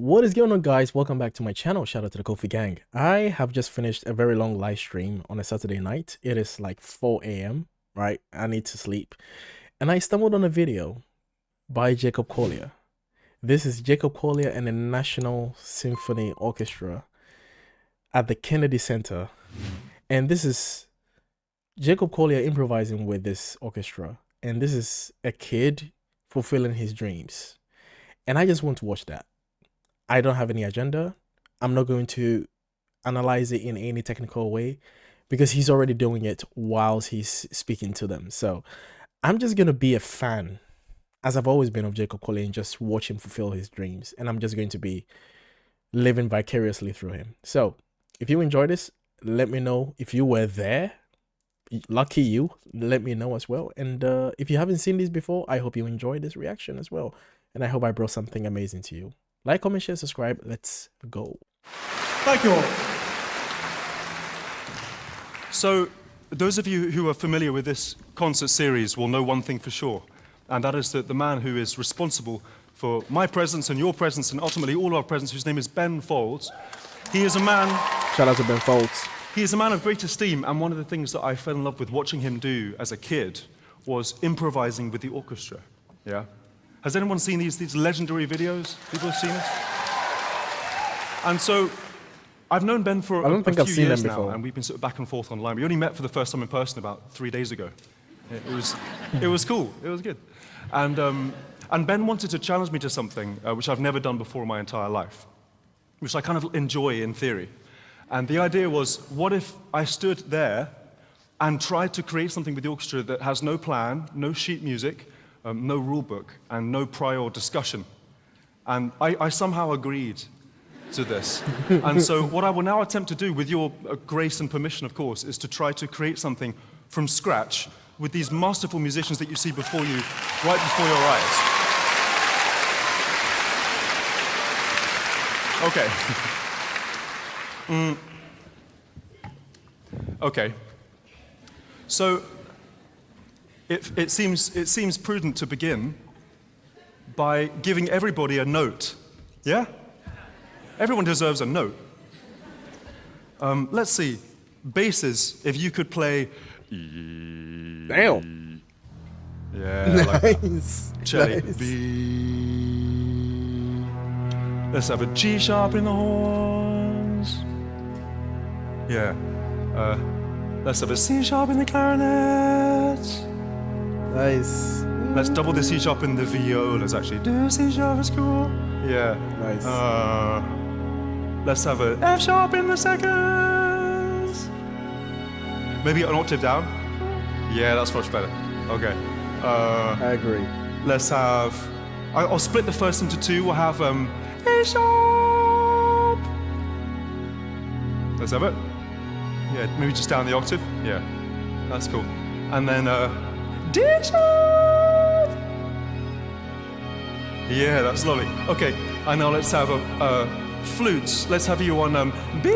What is going on, guys? Welcome back to my channel. Shout out to the Kofi gang. I have just finished a very long live stream on a Saturday night. It is like 4 a.m. right? I need to sleep. And I stumbled on a video by Jacob Collier. This is Jacob Collier and the National Symphony Orchestra at the Kennedy Center. And this is Jacob Collier improvising with this orchestra. And this is a kid fulfilling his dreams. And I just want to watch that. I don't have any agenda. I'm not going to analyze it in any technical way because he's already doing it whilst he's speaking to them. So I'm just going to be a fan, as I've always been, of Jacob Collier and just watch him fulfill his dreams. And I'm just going to be living vicariously through him. So if you enjoy this, let me know. If you were there, lucky you, let me know as well. And if you haven't seen these before, I hope you enjoyed this reaction as well. And I hope I brought something amazing to you. Like, comment, share, subscribe. Let's go. Thank you all. So, those of you who are familiar with this concert series will know one thing for sure, and that is that the man who is responsible for my presence and your presence and ultimately all our presence, whose name is Ben Folds, he is a man... Shout out to Ben Folds. He is a man of great esteem, and one of the things that I fell in love with watching him do as a kid was improvising with the orchestra. Yeah? Has anyone seen these legendary videos? People have seen this? And so, I've known Ben for a few years now, and we've been sort of back and forth online. We only met for the first time in person about 3 days ago. It was cool. It was good. And Ben wanted to challenge me to something which I've never done before in my entire life, which I kind of enjoy in theory. And the idea was, what if I stood there and tried to create something with the orchestra that has no plan, no sheet music, no rule book, and no prior discussion. And I somehow agreed to this. And so what I will now attempt to do, with your grace and permission, of course, is to try to create something from scratch with these masterful musicians that you see before you, right before your eyes. Okay. Okay. So, it seems prudent to begin by giving everybody a note. Yeah? Everyone deserves a note. Let's see. Basses, if you could play... Damn. Yeah, like nice. Cello. Nice. B. Let's have a G sharp in the horns. Yeah. Let's have a C sharp in the clarinet. Nice. Let's double the C sharp in the violas, actually. Do C sharp is cool. Yeah. Nice. Let's have a F sharp in the seconds. Maybe an octave down. Yeah, that's much better. Okay. I agree. Let's have... I'll split the first into two. We'll have A sharp. Let's have it. Yeah, maybe just down the octave. Yeah, that's cool. And then D sharp. Yeah, that's lovely. Okay, and now let's have flutes. Let's have you on B.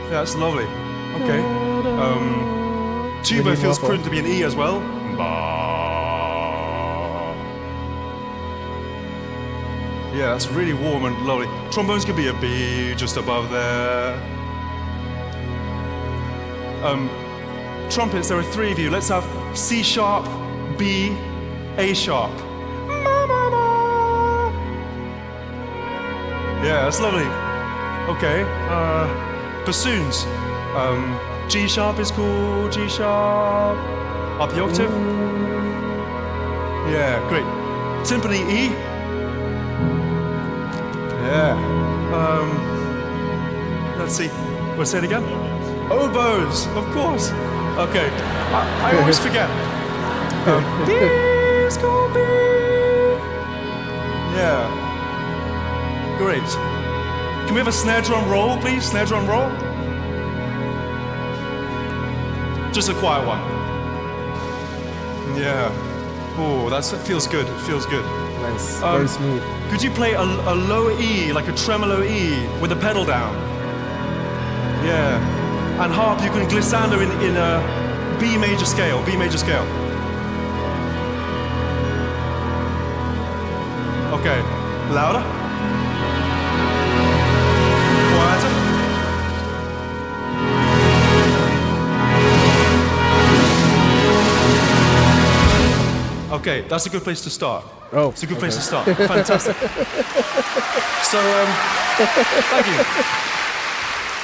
Yeah, that's lovely. Okay. Tuba feels prudent to be an E as well. Yeah, that's really warm and lovely. Trombones could be a B just above there. Trumpets, there are three of you. Let's have C sharp, B, A sharp. Yeah, that's lovely. Okay. Bassoons. G sharp is cool. G sharp. Up the octave. Yeah, great. Timpani E. Yeah. Let's see. We'll say it again. Oboes, of course. Okay. I always forget. Disco B. Yeah. Great. Can we have a snare drum roll, please? Snare drum roll. Just a quiet one. Yeah. Oh, that feels good. It feels good. Nice. Very smooth. Could you play a low E, like a tremolo E, with the pedal down? Yeah. And harp, you can glissando in a B major scale. B major scale. Okay, louder. Quieter. Okay, that's a good place to start. Oh, it's a good okay. place to start. Fantastic. So, thank you.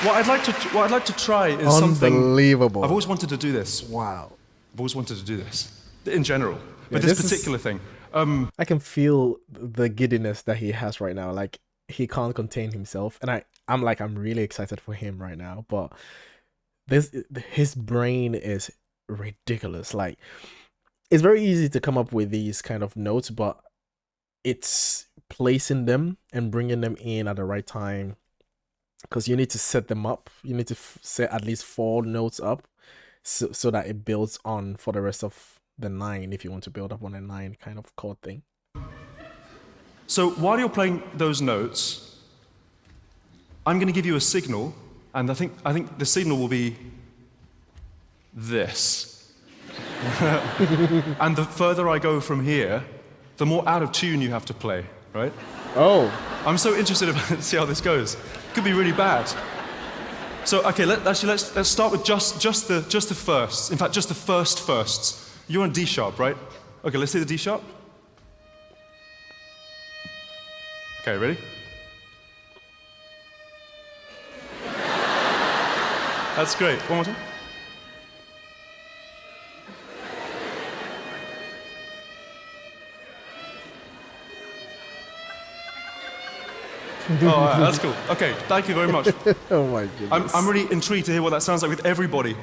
What I'd like to try is something. Unbelievable. I've always wanted to do this. Wow. I've always wanted to do this, in general. But Yeah, this particular thing. I can feel the giddiness that he has right now. Like, he can't contain himself, and I'm really excited for him right now. But his brain is ridiculous. Like, it's very easy to come up with these kind of notes, but it's placing them and bringing them in at the right time, because you need to set them up. You need to set at least 4 notes up so that it builds on for the rest of the 9, if you want to build up on a 9 kind of chord thing. So while you're playing those notes, I'm going to give you a signal, and I think the signal will be this. And the further I go from here, the more out of tune you have to play, right? Oh. I'm so interested to see how this goes. It could be really bad. So okay, let's start with just the firsts. In fact, just the firsts. You're on D sharp, right? Okay, let's see the D sharp. Okay, ready? That's great. One more time. Oh, that's cool. Okay, thank you very much. Oh my goodness. I'm really intrigued to hear what that sounds like with everybody.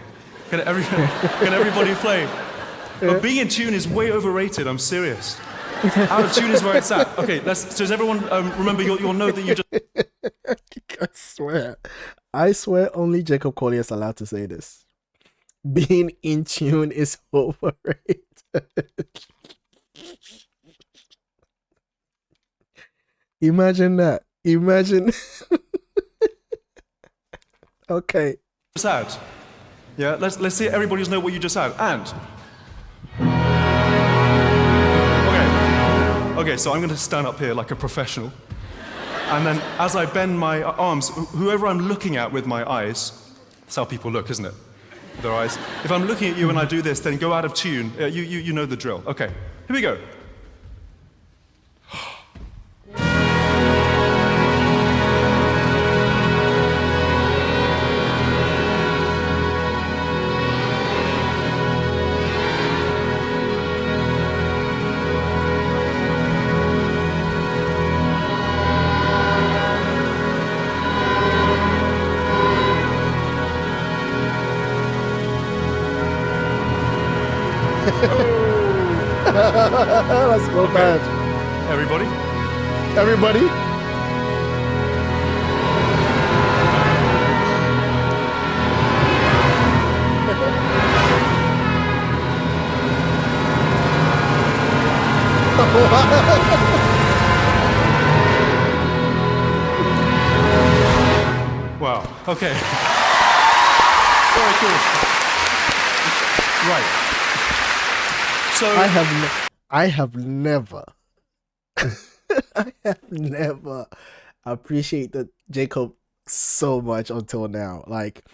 Can everybody play? But being in tune is way overrated, I'm serious. Out of tune is where it's at. Okay, so does everyone remember your note that you just... I swear only Jacob Collier is allowed to say this. Being in tune is overrated. Imagine that. Imagine. Okay. Just had. Yeah, let's see everybody's know what you just had. And okay, so I'm going to stand up here like a professional, and then as I bend my arms, whoever I'm looking at with my eyes, that's how people look, isn't it? With their eyes. If I'm looking at you and I do this, then go out of tune. You know the drill. Okay, here we go. That's so bad. Everybody? Wow, okay. Very cool. Right. So I have never appreciated Jacob so much until now. Like,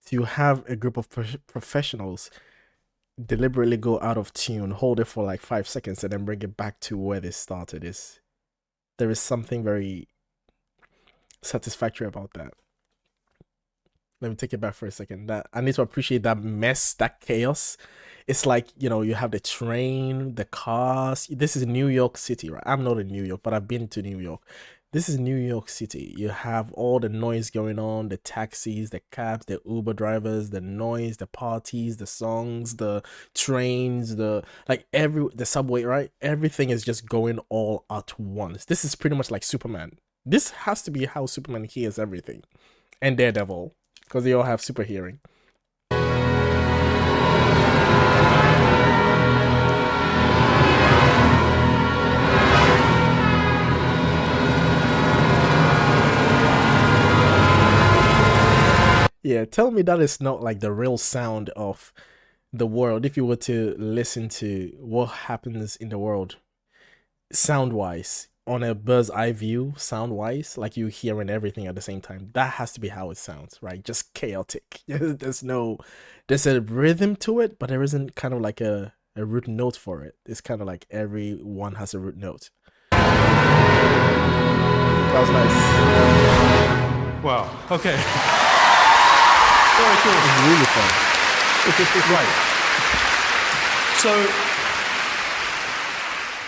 to have a group of professionals deliberately go out of tune, hold it for like 5 seconds, and then bring it back to where they started. There is something very satisfactory about that. Let me take it back for a second. That I need to appreciate that mess, that chaos. It's like, you have the train, the cars. This is New York City, right? I'm not in New York, but I've been to New York. This is New York City. You have all the noise going on, the taxis, the cabs, the Uber drivers, the noise, the parties, the songs, the trains, the subway, right? Everything is just going all at once. This is pretty much like Superman. This has to be how Superman hears everything. And Daredevil, because they all have super hearing. Yeah, tell me that is not like the real sound of the world. If you were to listen to what happens in the world sound-wise, on a bird's eye view, sound wise, like you hearing everything at the same time. That has to be how it sounds, right? Just chaotic. There's a rhythm to it, but there isn't kind of like a root note for it. It's kind of like everyone has a root note. That was nice. Wow. Okay. Very cool. It's really fun. Right. So,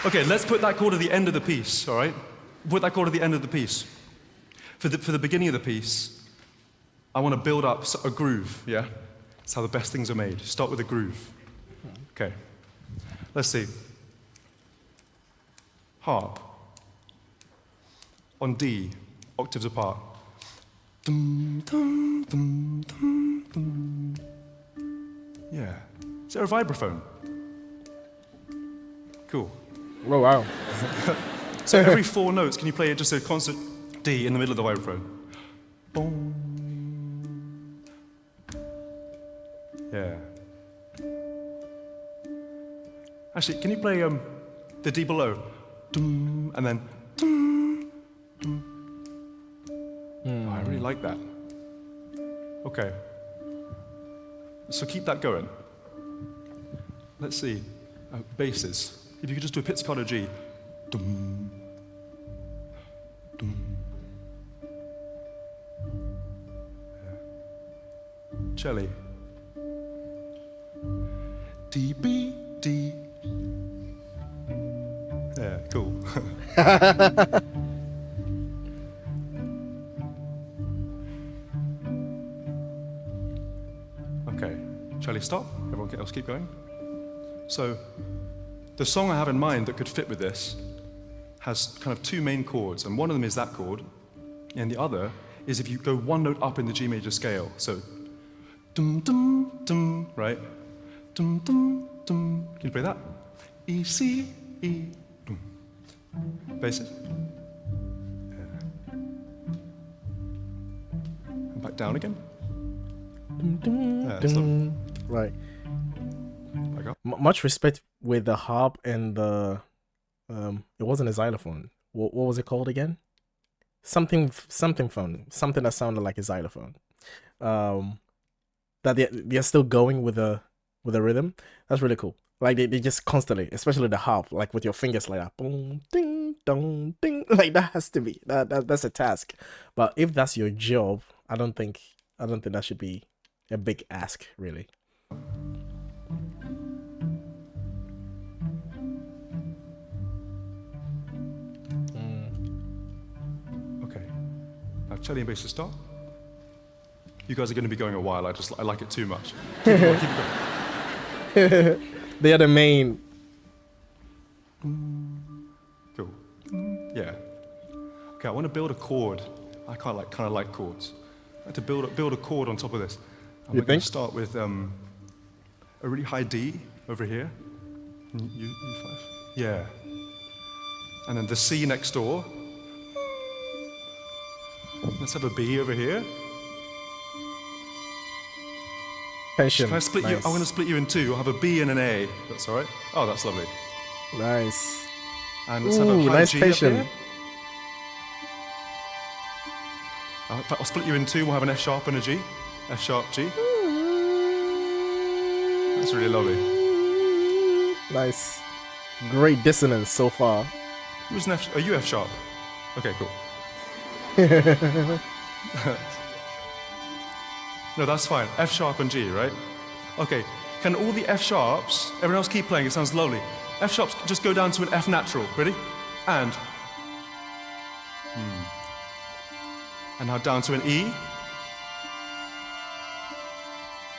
okay, let's put that chord at the end of the piece, all right? Put that chord at the end of the piece. For the beginning of the piece, I want to build up a groove, yeah? That's how the best things are made. Start with a groove. Okay. Let's see. Harp. On D, octaves apart. Dum, dum, dum, dum, dum. Yeah. Is there a vibraphone? Cool. Oh, wow. So every 4 notes, can you play just a constant D in the middle of the vibraphone? Boom. Yeah. Actually, can you play the D below? Dum, and then dum, dum. Oh, I really like that. Okay. So keep that going. Let's see. Basses. If you could just do a pizzicato G. Dum, dum. Yeah. Cello. D, B, D. Yeah, cool. Okay, Charlie, stop. Everyone else keep going. So, the song I have in mind that could fit with this has kind of 2 main chords, and one of them is that chord, and the other is if you go 1 note up in the G major scale. So, dum dum dum, right? Dum dum dum. Can you play that? E C E dum. Basses. Yeah. And back down again. Yeah, right. Much respect with the harp and the it wasn't a xylophone. What was it called again? Something phone. Something that sounded like a xylophone. That they're still going with a rhythm. That's really cool. Like they just constantly, especially the harp, like with your fingers like that, boom, ding, dong, ding. Like that has to be that's a task. But if that's your job, I don't think that should be a big ask, really. Okay. Now cello and bass to start. You guys are going to be going a while. I like it too much. Keep it going. They are the main. Cool. Yeah. Okay, I want to build a chord. I kind of like chords. I have to build a chord on top of this. And we're going to start with a really high D over here. U5. Yeah. And then the C next door. Let's have a B over here. Tension. Can I split you? I'm going to split you in 2. I'll have a B and an A. That's all right. Oh, that's lovely. Nice. And let's have a high nice G tension. up here. In fact, I'll split you in 2. We'll have an F sharp and a G. F sharp, G. That's really lovely. Nice. Great dissonance so far. Who's an F? Are you F sharp? Okay, cool. No, that's fine. F sharp and G, right? Okay. Can all the F sharps, everyone else keep playing, it sounds lovely. F sharps just go down to an F natural. Ready? And. And now down to an E.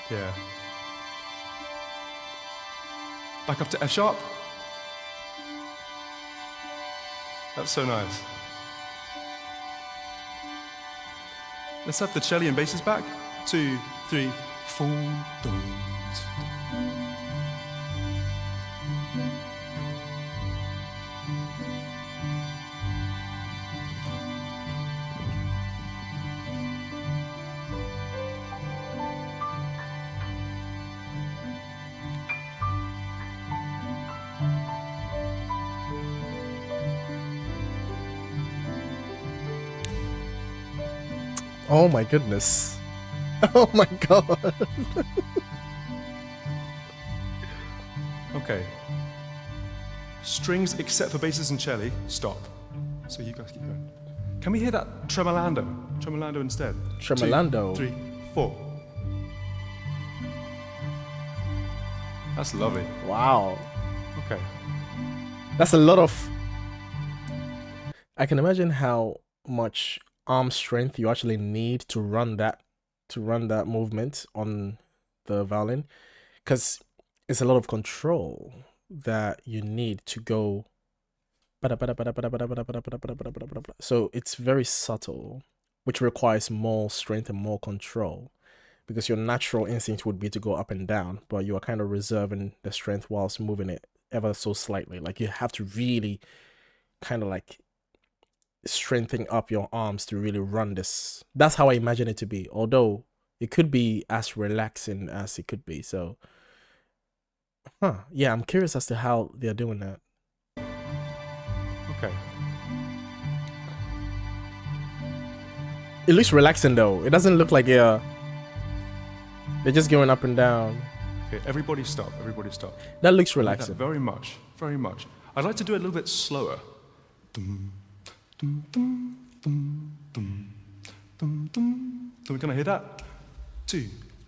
Yeah. Back up to F sharp. That's so nice. Let's have the cello and basses back. 2, 3, 4. Oh my goodness. Oh my god. Okay. Strings except for basses and cello, stop. So you guys keep going. Can we hear that tremolando? Tremolando instead. Tremolando. 2, 3, 4. That's lovely. Wow. Okay. That's a lot of... I can imagine how much arm strength you actually need to run that movement on the violin, because it's a lot of control that you need to go. So it's very subtle, which requires more strength and more control, because your natural instinct would be to go up and down, but you are kind of reserving the strength whilst moving it ever so slightly. Like you have to really kind of like strengthen up your arms to really run this. That's how I imagine it to be, although it could be as relaxing as it could be. So yeah, I'm curious as to how they're doing that. Okay. It looks relaxing though. It doesn't look like they're just going up and down. Okay, everybody stop. Everybody stop. That looks I like relaxing. that very much. Very much. I'd like to do it a little bit slower. Dum, dum, dum, dum, dum, dum, dum. So we're gonna hear that? 2,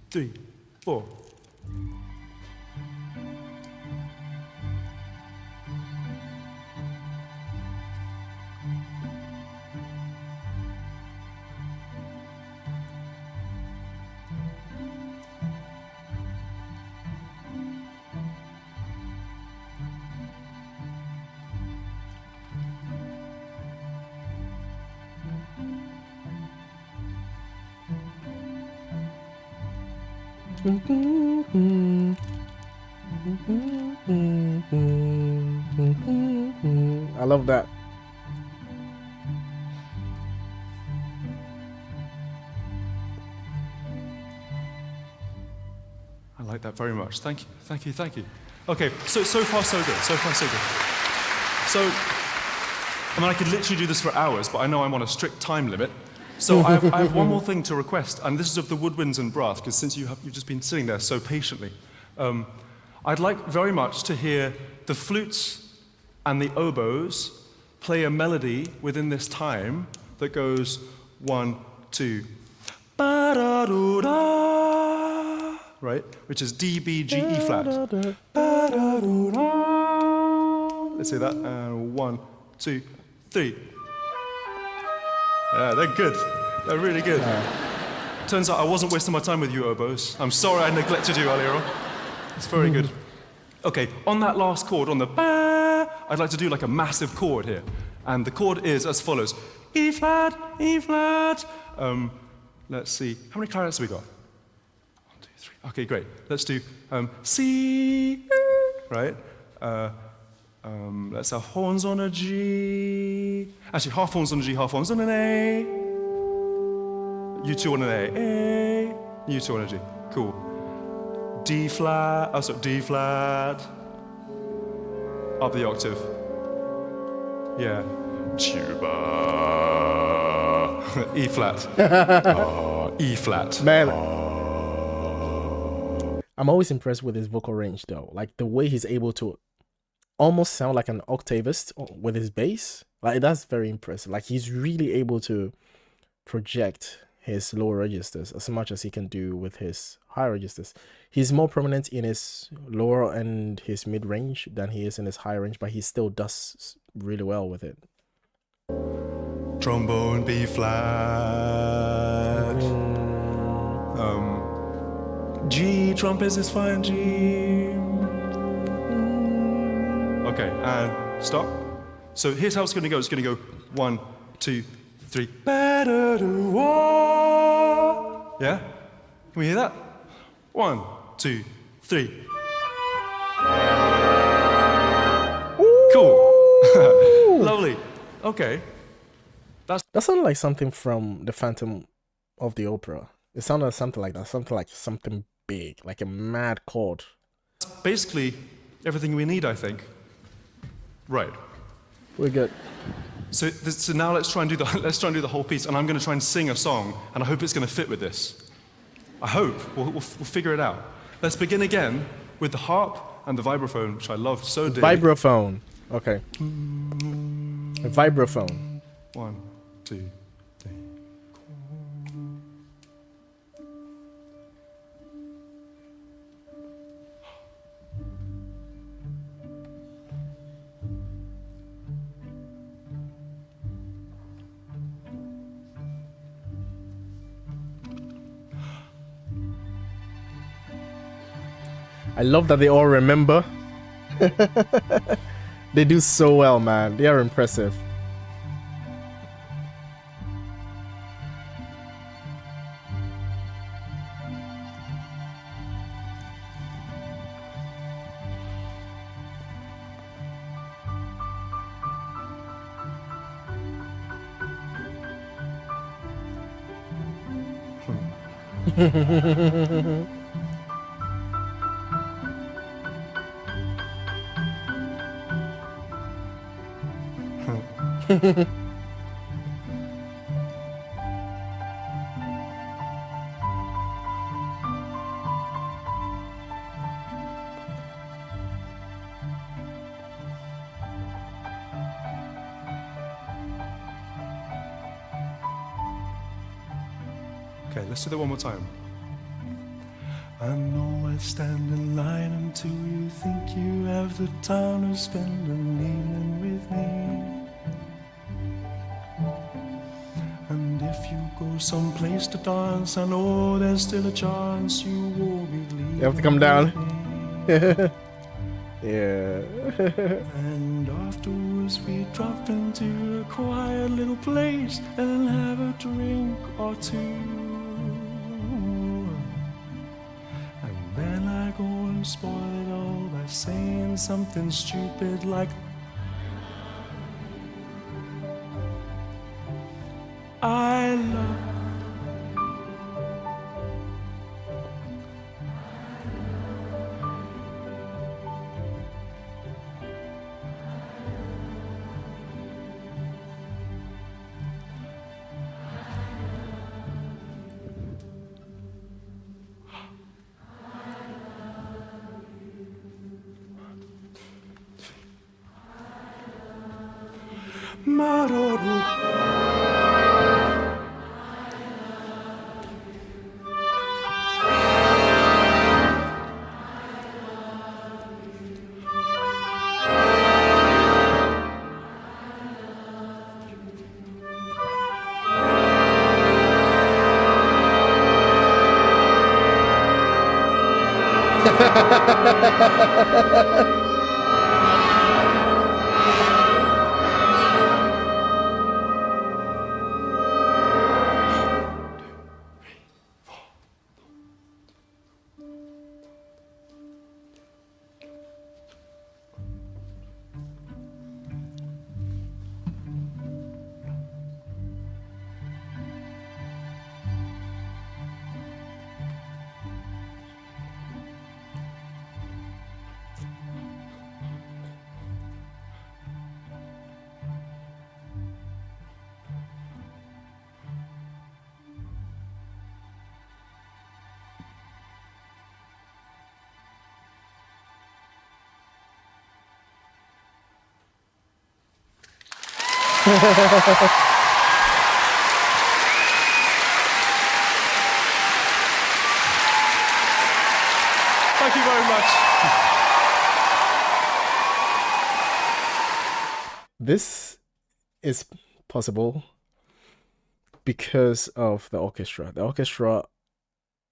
3, 4. I love that. I like that very much. Thank you, thank you, thank you. Okay, so far so good. So far so good. So, I mean, I could literally do this for hours, but I know I'm on a strict time limit. So I have one more thing to request, and this is of the woodwinds and brass, because since you've just been sitting there so patiently, I'd like very much to hear the flutes and the oboes play a melody within this time that goes 1, 2, ba-da-doo-da, right? Which is D, B, G, E flat. Ba-da-doo-da. Let's say that. 1, 2, 3. Yeah, they're good. They're really good. Turns out I wasn't wasting my time with you, oboes. I'm sorry I neglected you earlier on. It's very good. Okay, on that last chord, on the ba, I'd like to do like a massive chord here. And the chord is as follows. E flat, E flat. Let's see, how many clarinets have we got? 1, 2, 3. Okay, great. Let's do C, right? Let's have horns on a G. Actually, half horns on a G, half horns on an A. You two on an A. You two on a G. Cool. D flat. Oh, sorry, D flat. Up the octave. Yeah. Tuba. E flat. E flat. Man, I'm always impressed with his vocal range though. Like the way he's able to almost sound like an octavist with his bass. Like that's very impressive. Like he's really able to project his lower registers as much as he can do with his high registers. He's more prominent in his lower and his mid range than he is in his high range, but he still does really well with it. Trombone B flat. G trumpet is fine. G. Okay, and stop. So here's how it's going to go. It's going to go 1, 2, 3. Better do what? Yeah? Can we hear that? 1, 2, 3. Cool. Lovely. Okay. That sounded like something from the Phantom of the Opera. It sounded like something like that. Something like something big, like a mad chord. That's basically everything we need, I think. Right. We're good. So now let's try and do the whole piece, and I'm going to try and sing a song, and I hope it's going to fit with this. I hope we'll figure it out. Let's begin again with the harp and the vibraphone, which I loved so dearly. Vibraphone. Okay. A vibraphone. 1, 2, 3. I love that they all remember. They do so well, man. They are impressive. Okay, let's do that one more time. I'm always standing in line until you think you have the time to spend an evening with me. And if you go someplace to dance, I know there's still a chance you won't be leaving. You have to come down. Yeah. And afterwards we drop into a quiet little place and have a drink or two. And then I go and spoil it all by saying something stupid like I love. Maroru. Thank you very much. This is possible because of the orchestra. The orchestra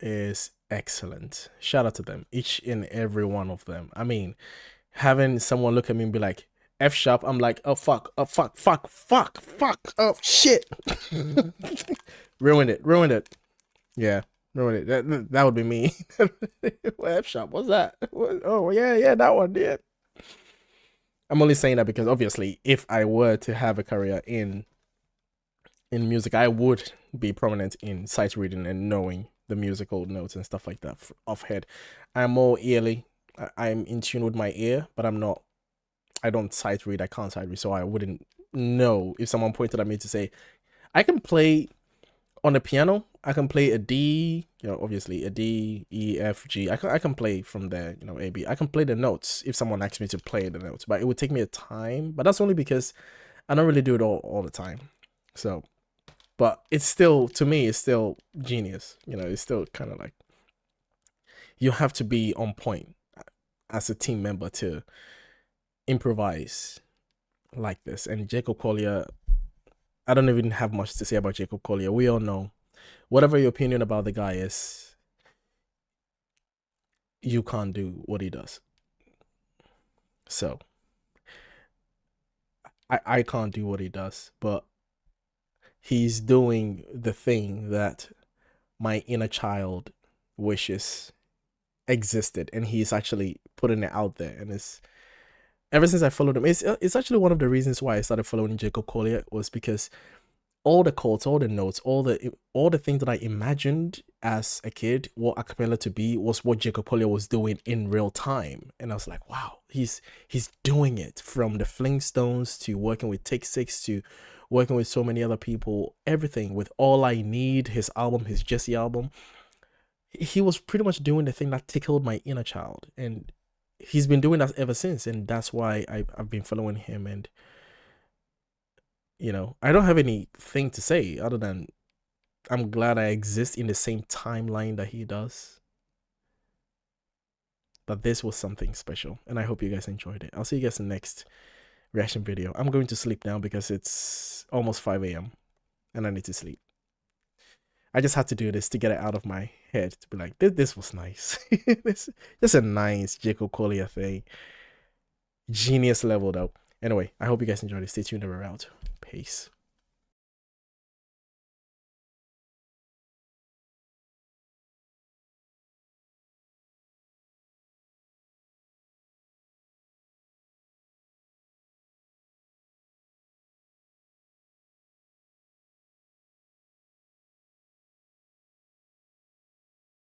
is excellent. Shout out to them, each and every one of them. I mean, having someone look at me and be like, F sharp, I'm like, oh fuck, oh fuck, oh shit. Ruined it. Yeah, ruined it. That would be me. F sharp, what's that? Oh yeah, that one, yeah. I'm only saying that because obviously if I were to have a career in music, I would be prominent in sight reading and knowing the musical notes and stuff like that off head. I'm more early. I'm in tune with my ear, but I don't sight read. I can't sight read, so I wouldn't know if someone pointed at me to say, I can play on the piano, I can play a D, obviously a D, E, F, G. I can play from there, A, B. I can play the notes if someone asks me to play the notes, but it would take me a time. But that's only because I don't really do it all the time. So, but it's still, to me, it's still genius. It's still kind of like you have to be on point as a team member to improvise like this. And Jacob Collier, I don't even have much to say about Jacob Collier. We all know, whatever your opinion about the guy is, you can't do what he does. So I can't do what he does, but he's doing the thing that my inner child wishes existed, and he's actually putting it out there. And it's ever since I followed him, it's actually one of the reasons why I started following Jacob Collier, was because all the chords, all the notes, all the things that I imagined as a kid, what acapella to be, was what Jacob Collier was doing in real time. And I was like, wow, he's doing it, from the Flintstones to working with Take Six to working with so many other people, everything with All I Need, his album, his Jesse album. He was pretty much doing the thing that tickled my inner child, and he's been doing that ever since. And that's why I've been following him. And I don't have anything to say other than I'm glad I exist in the same timeline that he does. But this was something special, and I hope you guys enjoyed it. I'll see you guys in the next reaction video. I'm going to sleep now because it's almost 5 a.m. and I need to sleep. I just had to do this to get it out of my head, to be like, this was nice. This a nice Jacob Collier thing. Genius level though. Anyway, I hope you guys enjoyed it. Stay tuned, we're out. Peace.